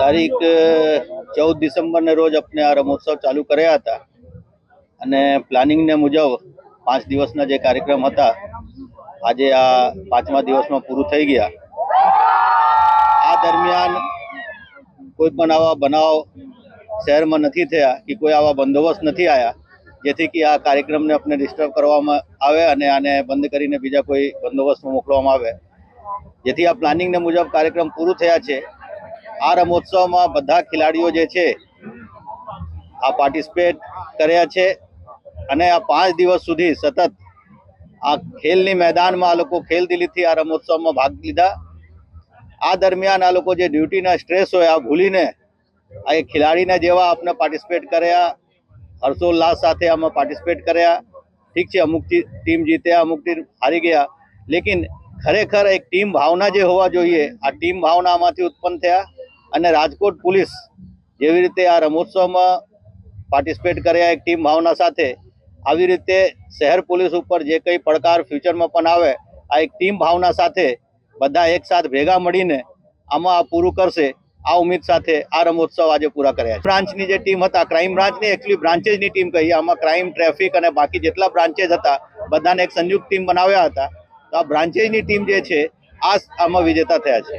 તારીખ 14 ડિસેમ્બરને રોજ આપણે આ રમોત્સવ ચાલુ કર્યા હતા અને પ્લાનિંગને મુજબ 5 દિવસના જે કાર્યક્રમ હતા આજે આ 5મા દિવસમાં પૂરું થઈ ગયા। આ દરમિયાન કોઈ પણ આવા બનાવ શહેરમાં નથી થયા કે કોઈ આવા બંદોબસ્ત નથી આવ્યા જેથી કે આ કાર્યક્રમને આપણે ડિસ્ટર્બ કરવામાં આવે અને આને બંધ કરીને બીજા કોઈ બંદોબસ્તમાં મોકલવામાં આવે, જેથી આ પ્લાનિંગને મુજબ કાર્યક્રમ પૂરું થયા છે। આ રમોત્સવમાં બધા ખેલાડીઓ જે છે આ પાર્ટિસિપેટ કર્યા છે અને આ 5 દિવસ સુધી સતત આ ખેલની મેદાનમાં આ લોકો ખેલ દિલીથી આ રમોત્સવમાં ભાગ લીધા। આ દરમિયાન આ લોકો જે ડ્યુટીના સ્ટ્રેસ હોય આ ભૂલીને આ એક ખેલાડીના જેવા આપણે પાર્ટિસિપેટ કર્યા, હર્ષોલ્લાસ સાથે આમાં પાર્ટિસિપેટ કર્યા। ઠીક છે, અમુક ટીમ જીત્યા, અમુક ટીમ હારી ગયા, લેકિન ખરેખર એક ટીમ ભાવના જે હોવા જોઈએ આ ટીમ ભાવના આમાંથી ઉત્પન્ન થયા અને રાજકોટ પોલીસ જેવી રીતે આ રમોત્સવમાં પાર્ટિસિપેટ કર્યા એક ટીમ ભાવના સાથે, આવી રીતે શહેર પોલીસ ઉપર જે કંઈ પડકાર ફ્યુચરમાં પણ આવે આ એક ટીમ ભાવના સાથે બધા એકસાથ ભેગા મળીને આમાં આ પૂરું કરશે આ ઉમ્મીદ સાથે આ રમોત્સવ આજે પૂરા કર્યા છે। બ્રાન્ચની જે ટીમ હતા, ક્રાઇમ બ્રાન્ચની એકચ્યુઅલી બ્રાન્ચેસની ટીમ કહીએ, આમાં ક્રાઇમ, ટ્રાફિક અને બાકી જેટલા બ્રાન્ચેસ હતા બધાને એક સંયુક્ત ટીમ બનાવ્યા હતા। તો આ બ્રાન્ચેસની ટીમ જે છે આમાં વિજેતા થયા છે।